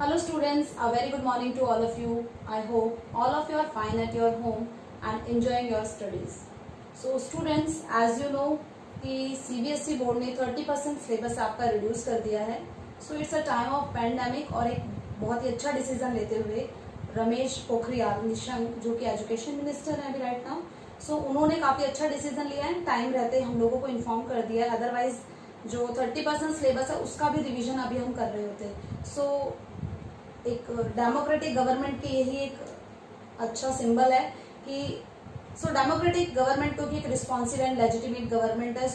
Hello students, a very good morning to all of you. I hope all of you are fine at your home and enjoying your studies. So students, as you know कि CBSE board ने 30% syllabus आपका reduce कर दिया है. So it's a time of pandemic और एक बहुत ही अच्छा डिसीजन लेते हुए रमेश पोखरियाल निशंक जो कि एजुकेशन मिनिस्टर हैं अभी राइट नाउ, सो उन्होंने काफ़ी अच्छा डिसीजन लिया है. टाइम रहते हम लोगों को इन्फॉर्म कर दिया है, अदरवाइज जो 30% सिलेबस है उसका भी रिवीजन अभी हम कर रहे होते. सो एक डेमोक्रेटिक गवर्नमेंट की यही एक अच्छा सिंबल है कि डेमोक्रेटिक गवर्नमेंट क्योंकि एक रिस्पॉन्सिव एंड लेजिटिमेट गवर्नमेंट है.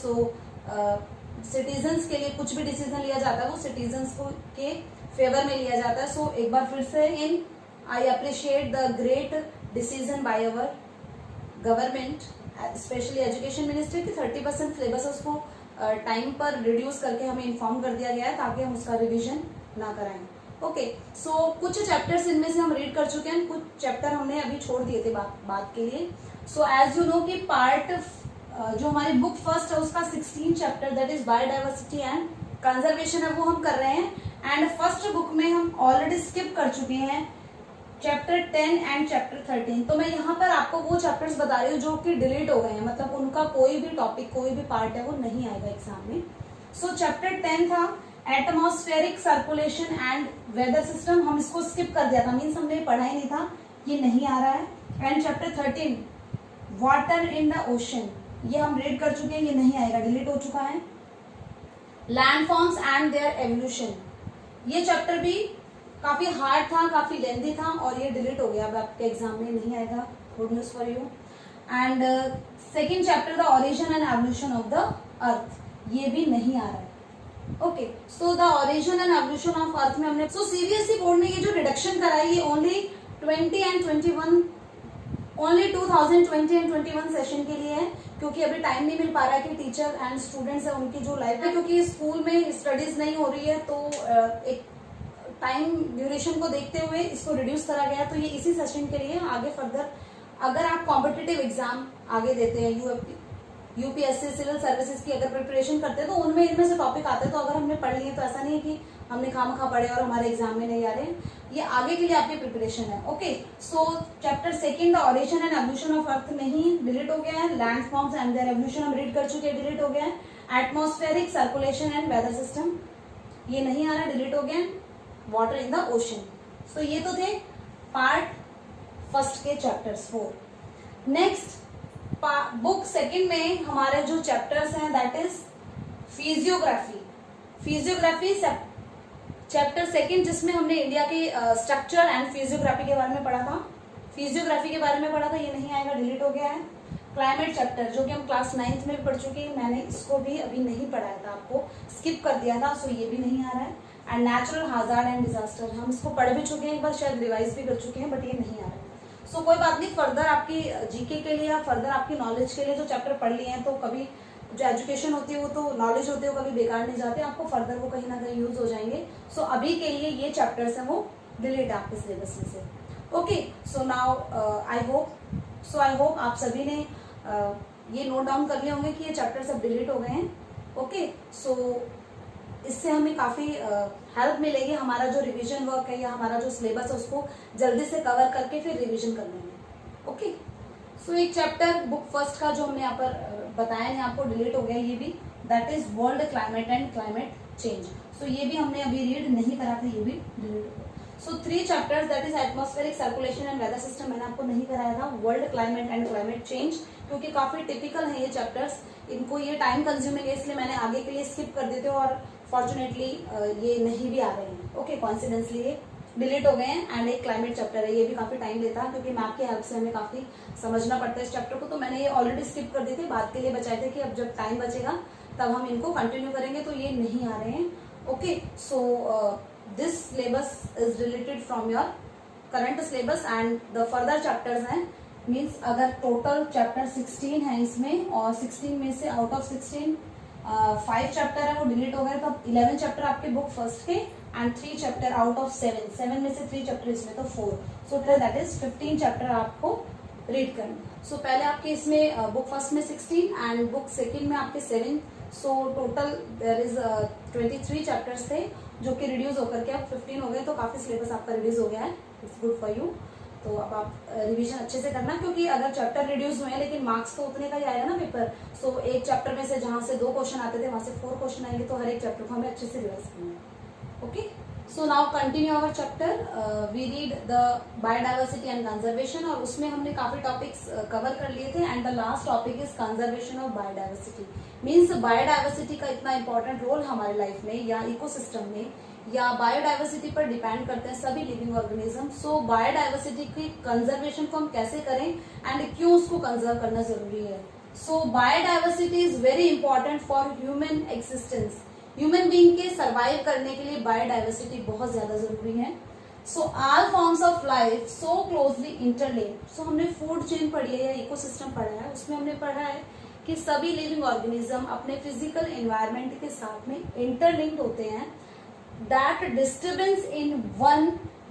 सिटीजन्स के लिए कुछ भी डिसीजन लिया जाता है वो सिटीजन्स को के फेवर में लिया जाता है. सो एक बार फिर से I appreciate the great decision by our government specially education minister की 30% सिलेबस उसको टाइम पर रिड्यूस करके हमें इन्फॉर्म कर दिया गया है ताकि हम उसका रिविजन ना कराएं. ओके, सो कुछ चैप्टर्स इनमें से हम रीड कर चुके हैं, कुछ चैप्टर हमने अभी छोड़ दिए थे बात के लिए. सो एज यू नो कि पार्ट जो हमारी बुक फर्स्ट है उसका 16 chapter that is biodiversity and conservation है वो हम कर रहे हैं. एंड फर्स्ट बुक में हम ऑलरेडी स्किप कर चुके हैं चैप्टर 10 एंड चैप्टर 13. तो मैं यहाँ पर आपको वो चैप्टर्स बता रही हूँ जो कि डिलीट हो गए हैं, मतलब उनका कोई भी टॉपिक कोई भी पार्ट है वो नहीं आएगा एग्जाम में. सो चैप्टर 10 था atmospheric circulation and weather system, हम इसको स्किप कर दिया था, मीन्स हमने पढ़ा ही नहीं था, ये नहीं आ रहा है. And chapter 13 water in the ocean, ये हम रीड कर चुके हैं, ये नहीं आएगा, डिलीट हो चुका है. लैंडफॉर्म्स एंड देयर एवोल्यूशन, ये चैप्टर भी काफी हार्ड था, काफी लेंथी था और ये डिलीट हो गया, अब आपके एग्जाम में नहीं आएगा. Good news for you. And second chapter the origin and evolution of the earth, ये भी नहीं आ रहा है. Okay, so the origin and evolution of अर्थ में हमने सीबीएसई बोर्ड ने ये जो रिडक्शन कराई ये only 20 and 21 only 2020 and 21 session के लिए है, क्योंकि अभी टाइम नहीं मिल पा रहा है कि टीचर एंड स्टूडेंट्स है उनकी जो लाइफ है, क्योंकि स्कूल में स्टडीज नहीं हो रही है तो एक टाइम ड्यूरेशन को देखते हुए इसको रिड्यूस करा गया. तो ये इसी सेशन के लिए. आगे फर्दर अगर आप कॉम्पिटिटिव एग्जाम आगे देते हैं यूपीएससी सिविल सर्विसेज की अगर प्रिपरेशन करते हैं तो उनमें इनमें से टॉपिक आते हैं, तो अगर हमने पढ़ लिए तो ऐसा नहीं है कि हमने खामखा पढ़े और हमारे एग्जाम में नहीं आ रहे हैं, ये आगे के लिए आपकी प्रिपरेशन है. Okay, so chapter 2 the origin and evolution of earth नहीं डिलीट हो गया है. लैंडफॉर्म्स एंड देयर एवोल्यूशन हम रीड कर चुके हैं, डिलीट हो गया है. Atmospheric circulation and weather system ये नहीं आ रहा, डिलीट हो गया. Water in the ocean. So ये तो थे पार्ट फर्स्ट के चैप्टर्स 4. नेक्स्ट बुक सेकंड में हमारे जो चैप्टर्स हैं that is physiography. Physiography chapter 2 जिसमें हमने इंडिया के स्ट्रक्चर एंड फिजियोग्राफी के बारे में पढ़ा था, फिजियोग्राफी के बारे में पढ़ा था, ये नहीं आएगा, डिलीट हो गया है. क्लाइमेट चैप्टर जो कि हम क्लास 9th में भी पढ़ चुके हैं, मैंने इसको भी अभी नहीं पढ़ाया था, आपको स्किप कर दिया था, सो ये भी नहीं आ रहा है. And natural hazard and disaster हम इसको पढ़ भी चुके हैं, एक बार शायद रिवाइज भी कर चुके हैं, बट ये नहीं आ रहा है. सो कोई बात नहीं, फर्दर आपकी जीके के लिए या फर्दर आपकी नॉलेज के लिए जो चैप्टर पढ़ लिए हैं तो कभी जो एजुकेशन होती है वो तो नॉलेज होती है वो कभी बेकार नहीं जाते, आपको फर्दर वो कहीं ना कहीं यूज हो जाएंगे. सो अभी के लिए ये चैप्टर्स हैं वो डिलीट आपके सिलेबस में से. Okay, so now I hope आप सभी ने ये नोट डाउन कर लिए होंगे कि ये चैप्टर्स अब डिलीट हो गए हैं. ओके, सो इससे हमें काफी हेल्प मिलेगी, हमारा जो रिवीजन वर्क है या हमारा जो सिलेबस है उसको जल्दी से कवर करके फिर रिवीजन करने में. ओके, सो एक चैप्टर बुक फर्स्ट का जो हमने यहाँ पर बताया है आपको डिलीट हो गया, ये भी that is world climate and climate change. So ये भी हमने अभी रीड नहीं करा था, ये भी डिलीट हो गया. So 3 chapters that is atmospheric circulation and weather system मैंने आपको नहीं कराया था. World climate and climate change क्योंकि काफी टिपिकल है ये चैप्टर्स, इनको ये टाइम कंज्यूमिंग है इसलिए मैंने आगे के लिए स्किप कर देते हो और फॉर्चुनेटली ये नहीं भी आ रहे हैं. ओके, कॉन्सिडेंसली ये डिलीट हो गए हैं. एंड एक क्लाइमेट चैप्टर है, ये भी काफी टाइम लेता है क्योंकि मैप की हेल्प से हमें काफी समझना पड़ता है इस चैप्टर को, तो मैंने ये ऑलरेडी स्किप कर दिए थे, बाद के लिए बचाए थे कि अब जब टाइम बचेगा तब हम इनको कंटिन्यू करेंगे, तो ये नहीं आ रहे हैं. Okay, so this syllabus is related from your current syllabus and the further chapters हैं, मीन्स अगर टोटल चैप्टर 16 है इसमें और 16 में से आउट ऑफ 16 5 चैप्टर है वो डिलीट हो गए, तो 11 चैप्टर आपके बुक फर्स्ट के एंड 3 चैप्टर आउट ऑफ 7 में से 3 चैप्टर इसमें तो 4, सो दैट इज 15 चैप्टर आपको रीड करना. सो पहले आपके इसमें बुक फर्स्ट में 16 एंड बुक सेकंड में आपके 7, so total there is 23 chapters थे जो कि रिड्यूस होकर के अब 15 हो गए, तो काफी सिलेबस आपका रिड्यूस हो गया है, इट्स गुड फॉर यू। तो अब आप रिवीजन अच्छे से करना, क्योंकि अगर चैप्टर रिड्यूस हुए हैं लेकिन मार्क्स तो उतने का ही आएगा ना पेपर। सो एक चैप्टर में से जहां से 2 क्वेश्चन आते थे वहां से 4 क्वेश्चन आएंगे, तो हर एक चैप्टर को हमें अच्छे से रिवाइज करना है। Okay, so now continue our chapter, we read the biodiversity and conservation, और उसमें हमने काफी टॉपिक्स कवर कर लिए थे, and the last topic is conservation of biodiversity. Means biodiversity का इतना इंपॉर्टेंट रोल हमारे लाइफ में या इकोसिस्टम में या बायोडाइवर्सिटी पर डिपेंड करते हैं सभी लिविंग ऑर्गेनिज्म। सो बायोडाइवर्सिटी की कंजर्वेशन को हम कैसे करें एंड क्यों उसको कंजर्व करना जरूरी है। So biodiversity is very important for human existence. Human being के सर्वाइव करने के लिए बायोडाइवर्सिटी बहुत ज्यादा जरूरी है। So all forms of life so closely interlinked. So हमने फूड चेन पढ़ी है या इकोसिस्टम पढ़ा है, उसमें हमने पढ़ा है कि सभी लिविंग ऑर्गेनिज्म अपने फिजिकल एनवायरनमेंट के साथ में इंटरलिंक्ड होते हैं। That disturbance in one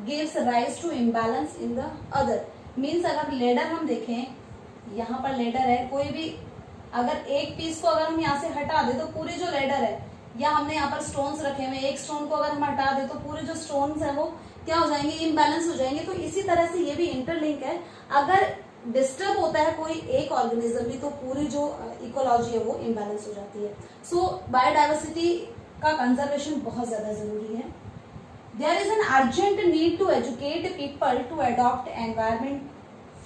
gives rise to imbalance in the other. Means अगर लेडर हम देखें, यहाँ पर लेडर है, कोई भी अगर एक पीस को अगर हम यहाँ से हटा दे तो पूरे जो लेडर है, या हमने यहाँ पर स्टोन्स रखे हुए, एक स्टोन को अगर हम हटा दे तो पूरे जो स्टोन्स है वो क्या हो जाएंगे, इम्बैलेंस हो जाएंगे। तो इसी तरह से ये भी इंटरलिंक है। अगर डिस्टर्ब होता है कोई एक ऑर्गेनिज्म भी तो पूरी जो इकोलॉजी है वो इम्बैलेंस हो जाती है। सो बायोडाइवर्सिटी का कंजर्वेशन बहुत ज्यादा जरूरी है। There is an urgent need to educate people to adopt environment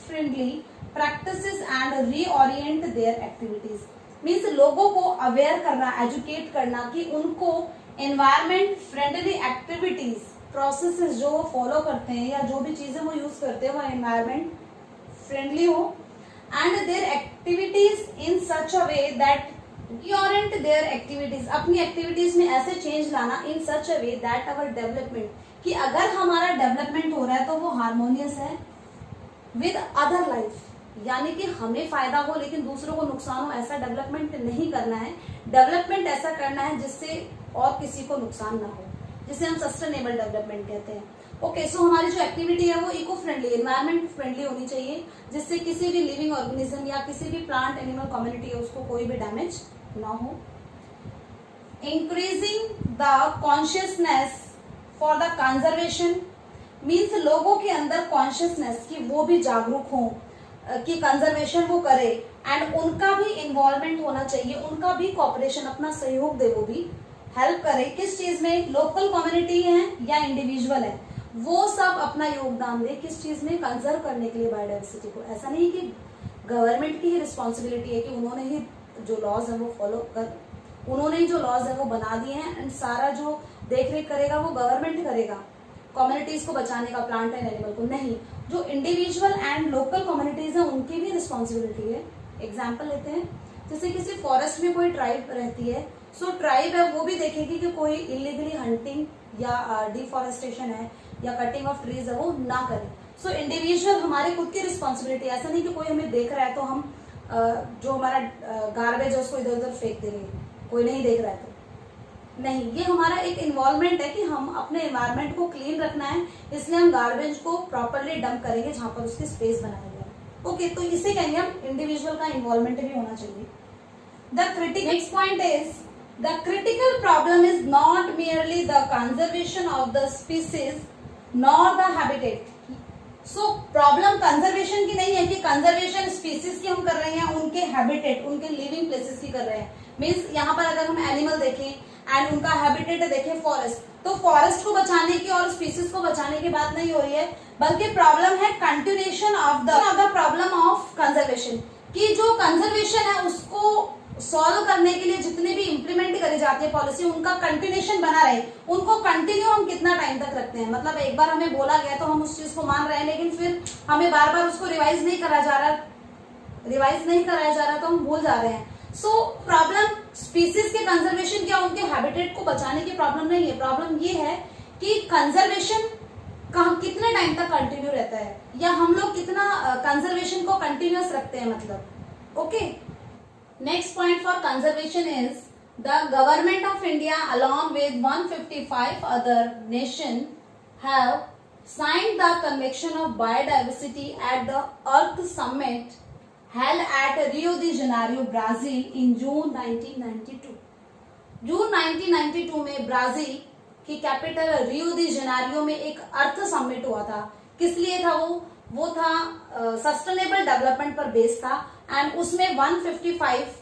friendly practices and reorient their activities. Means लोगों को अवेयर करना, एजुकेट करना कि उनको एनवायरमेंट फ्रेंडली एक्टिविटीज, प्रोसेसेस जो वो फॉलो करते हैं या जो भी चीजें वो यूज करते हैं वो एनवायरमेंट फ्रेंडली हो, and their activities in such a way that reorient their activities, अपनी एक्टिविटीज में ऐसे चेंज लाना इन such a way that our development, कि अगर हमारा डेवलपमेंट हो रहा है तो वो हार्मोनियस है विद अदर लाइफ, यानी कि हमें फायदा हो लेकिन दूसरों को नुकसान हो, ऐसा डेवलपमेंट नहीं करना है। डेवलपमेंट ऐसा करना है जिससे और किसी को नुकसान ना हो, जिसे हम सस्टेनेबल डेवलपमेंट कहते हैं। ओके, सो हमारी जो एक्टिविटी है वो इको फ्रेंडली, एनवायरमेंट फ्रेंडली होनी चाहिए, जिससे किसी भी लिविंग ऑर्गेनिज्म या किसी भी प्लांट एनिमल कम्युनिटी है उसको कोई भी डैमेज ना हो। Increasing the consciousness for the conservation, means लोगों के अंदर कॉन्शियसनेस कि वो भी जागरूक हों कि कंजर्वेशन वो करे, एंड उनका भी इन्वॉल्वमेंट होना चाहिए, उनका भी कॉपरेशन, अपना सहयोग दे, वो भी हेल्प करे। किस चीज में, लोकल कम्युनिटी है या इंडिविजुअल है, वो सब अपना योगदान दे किस चीज में, कंजर्व करने के लिए बायोडाइवर्सिटी को। ऐसा नहीं कि गवर्नमेंट की ही रिस्पॉन्सिबिलिटी है कि उन्होंने ही जो लॉज है वो फॉलो कर, उन्होंने ही जो लॉज है वो बना दिए हैं एंड सारा जो देख रेख करेगा वो गवर्नमेंट करेगा कम्युनिटीज को बचाने का, प्लांट एंड एनिमल को नहीं। जो इंडिविजुअल एंड लोकल कम्युनिटीज है उनकी भी रिस्पॉन्सिबिलिटी है। एग्जाम्पल लेते हैं, जैसे किसी फॉरेस्ट में कोई ट्राइब रहती है, सो ट्राइब है वो भी देखेगी कि कोई इलीगली हंटिंग या डिफॉरेस्टेशन है या कटिंग ऑफ ट्रीज है वो ना करे। सो इंडिविजुअल हमारे खुद की रिस्पॉन्सिबिलिटी, ऐसा नहीं कि कोई हमें देख रहा है तो हम जो हमारा गार्बेज है उसको इधर उधर फेंक देंगे, कोई नहीं देख रहा है तो नहीं। ये हमारा एक इन्वॉल्वमेंट है कि हम अपने एनवायरनमेंट को क्लीन रखना है, इसलिए हम गार्बेज को प्रॉपरली डंप करेंगे जहां पर उसकी स्पेस बनाया गया। ओके, तो इसे कहेंगे हम इंडिविजुअल का इन्वॉल्वमेंट भी होना चाहिए। The critical next point is the critical problem is not merely the conservation of the species nor the habitat. So problem conservation की नहीं है कि कंजर्वेशन स्पीसीज की हम कर रहे हैं, उनके हैबिटेट, उनके लिविंग प्लेसेस की कर रहे हैं। मीन्स यहाँ पर अगर हम एनिमल देखें एंड उनका हैबिटेट देखें फॉरेस्ट, तो फॉरेस्ट को बचाने की और स्पीसीज को बचाने की बात नहीं हो रही है, बल्कि प्रॉब्लम है continuation of the problem of conservation, कि जो कंजर्वेशन है उसको सॉल्व करने के लिए जितने भी इंप्लीमेंट करी जाती है पॉलिसी, उनका कंटिन्यूएशन बना रहे, उनको कंटिन्यू हम कितना टाइम तक रखते हैं। मतलब एक बार हमें बोला गया तो हम उस चीज को मान रहे हैं, लेकिन फिर हमें बार बार उसको रिवाइज नहीं कराया जा रहा तो हम भूल जा रहे हैं। सो प्रॉब्लम स्पीसीज के कंजर्वेशन क्या, उनके हैबिटेट को बचाने की प्रॉब्लम नहीं है। प्रॉब्लम ये है कि कंजर्वेशन कितने टाइम तक कंटिन्यू रहता है, या हम लोग कितना कंजर्वेशन को कंटिन्यूअस रखते हैं, मतलब। Okay, next point for conservation is the government of India along with 155 other nations have signed the Convention of Biodiversity at the Earth Summit held at Rio de Janeiro, Brazil in June 1992. जून 1992 में Brazil कि capital रियो दी Janeiro में एक अर्थ summit हुआ था। किस लिए था वो था सस्टेनेबल डेवलपमेंट पर बेस्ड था, एंड उसमें 155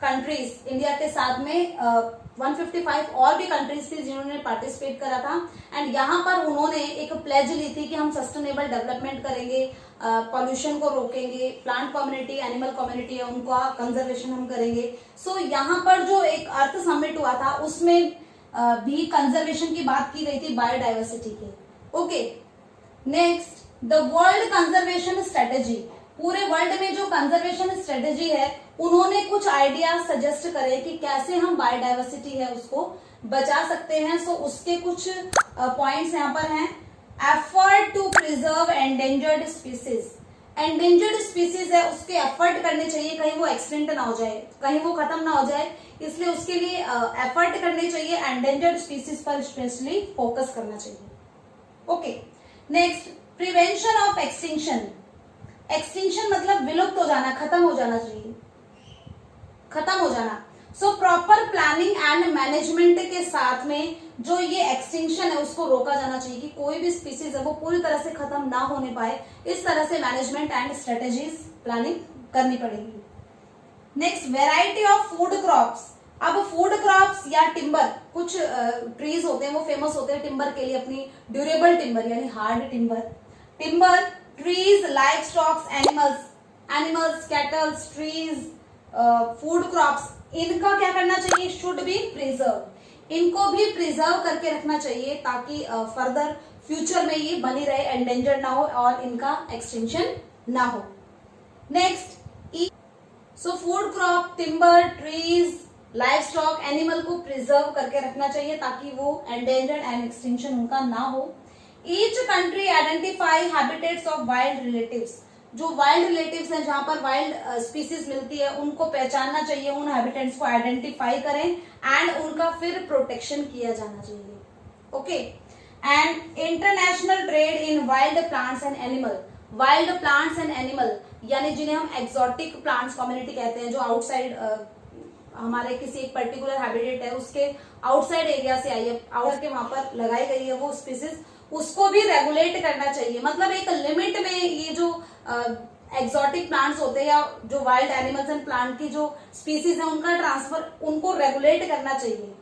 कंट्रीज इंडिया के साथ में 155 और भी कंट्रीज थी जिन्होंने पार्टिसिपेट करा था। एंड यहाँ पर उन्होंने एक प्लेज ली थी कि हम सस्टेनेबल डेवलपमेंट करेंगे, पॉल्यूशन को रोकेंगे, प्लांट कम्युनिटी, एनिमल कम्युनिटी है उनका कंजर्वेशन हम करेंगे। सो यहाँ पर जो एक अर्थ समिट हुआ था उसमें भी कंजर्वेशन की बात की गई थी, बायोडाइवर्सिटी की। Okay, next the world conservation strategy. पूरे वर्ल्ड में जो कंजर्वेशन स्ट्रेटेजी है उन्होंने कुछ आइडिया सजेस्ट करे कि कैसे हम बायोडाइवर्सिटी है उसको बचा सकते हैं। सो उसके कुछ पॉइंट्स यहाँ पर हैं। Effort to preserve endangered species. Endangered species है उसके एफर्ट करने चाहिए, कहीं वो एक्सटिंक्ट ना हो जाए, कहीं वो खत्म ना हो जाए, इसलिए उसके लिए एफर्ट करने चाहिए। एंडेंजर्ड स्पीसीज पर स्पेशली फोकस करना चाहिए। Okay, next prevention of extinction. Extinction मतलब विलुप्त हो जाना, खत्म हो जाना चाहिए, खत्म हो जाना। So proper planning and management के साथ में जो ये एक्सटिंक्शन है उसको रोका जाना चाहिए कि कोई भी स्पीसीज है वो पूरी तरह से खत्म ना होने पाए। इस तरह से मैनेजमेंट एंड स्ट्रेटेजीज प्लानिंग करनी पड़ेगी। Next variety of food crops. अब फूड क्रॉप्स या टिम्बर, कुछ ट्रीज होते हैं वो फेमस होते हैं टिम्बर के लिए, अपनी ड्यूरेबल टिम्बर यानी hard timber, trees, live stocks, animals, kettles, trees, food crops, इनका क्या करना चाहिए, शुड बी प्रिजर्व। इनको भी प्रिजर्व करके रखना चाहिए ताकि फर्दर फ्यूचर में ये बनी रहे, एंडेंजर ना हो और इनका एक्सटिंक्शन ना हो। Next so food crop, timber, trees, live stock, animal को प्रिजर्व करके रखना चाहिए ताकि वो एंडेंजर्ड एंड एक्सटिंक्शन उनका ना हो। Each country identify habitats of wild relatives. जो वाइल्ड रिलेटिव्स हैं, जहां पर वाइल्ड स्पीसीज मिलती है, उनको पहचानना चाहिए, उन हैबिटेट्स को आइडेंटिफाई करें एंड उनका फिर प्रोटेक्शन किया जाना चाहिए। Okay, and international trade in wild plants and animal. Wild plants and animal यानी जिन्हें हम एक्सोटिक प्लांट्स कम्युनिटी कहते हैं, जो आउटसाइड हमारे किसी एक पर्टिकुलर हैबिटेट है उसके आउटसाइड एरिया से आई है, आउट के वहां पर लगाई गई है वो स्पीसीज, उसको भी रेगुलेट करना चाहिए। मतलब एक लिमिट में ये जो एक्सोटिक प्लांट्स होते हैं या जो वाइल्ड एनिमल्स एंड प्लांट की जो स्पीसीज है उनका ट्रांसफर उनको रेगुलेट करना चाहिए।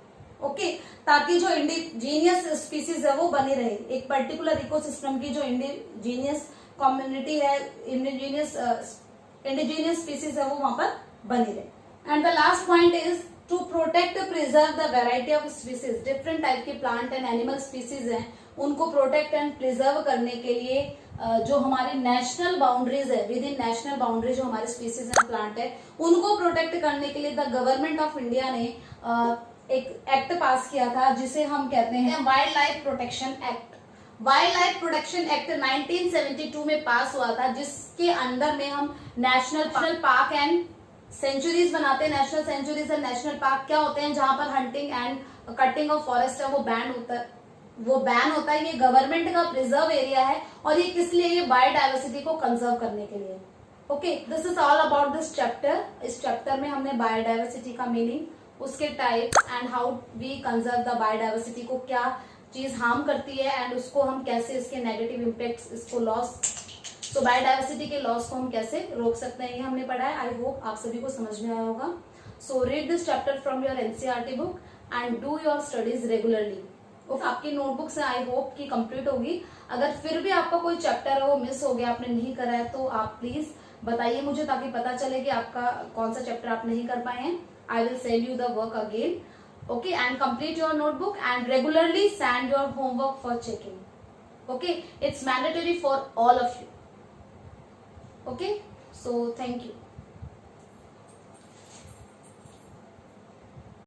ओके, ताकि जो इंडिजीनियस स्पीसीज है वो बनी रहे, एक पर्टिकुलर इकोसिस्टम की जो इंडिजीनियस कम्युनिटी है, इंडिजीनियस स्पीसीज है वो वहां पर बनी रहे। And the last point is to protect preserve the variety of species. Different type के प्लांट एंड एनिमल स्पीसीज हैं, उनको प्रोटेक्ट एंड प्रिजर्व करने के लिए जो हमारी नेशनल बाउंड्रीज है, विद इन नेशनल बाउंड्री जो हमारे स्पीसीज एंड प्लांट है उनको प्रोटेक्ट करने के लिए द गवर्नमेंट ऑफ इंडिया ने एक एक्ट पास किया था जिसे हम कहते हैं wild life protection act. Wild life protection act 1972 में पास हुआ था, जिसके अंदर में हम नेशनल पार्क एंड सेंचुरीज बनाते हैं। National sanctuaries and national park क्या होते हैं, जहां पर hunting and cutting of forest है वो बैन होता है। ये गवर्नमेंट का प्रिजर्व एरिया है और ये किस लिए, ये बायोडाइवर्सिटी को कंजर्व करने के लिए। Okay, this is all about this chapter. इस चैप्टर में हमने बायोडाइवर्सिटी का मीनिंग, उसके types and how we conserve the biodiversity, को क्या चीज हार्म करती है एंड उसको हम कैसे, इसके नेगेटिव इम्पैक्ट, इसको लॉस, तो बायोडाइवर्सिटी के लॉस को हम कैसे रोक सकते हैं, ये हमने पढ़ा है। आई होप आप सभी को समझ में आया होगा। So read this chapter from your NCERT book and do your studies regularly. आपकी नोटबुक से आई होप कि कंप्लीट होगी। अगर फिर भी आपका कोई चैप्टर है वो मिस हो गया, आपने नहीं करा है, तो आप प्लीज बताइए मुझे, ताकि पता चले कि आपका कौन सा चैप्टर आप नहीं कर पाए हैं। I will send you the work again. Okay, and complete your notebook and regularly send your homework for checking. Okay, it's mandatory for all of you. Okay, so thank you.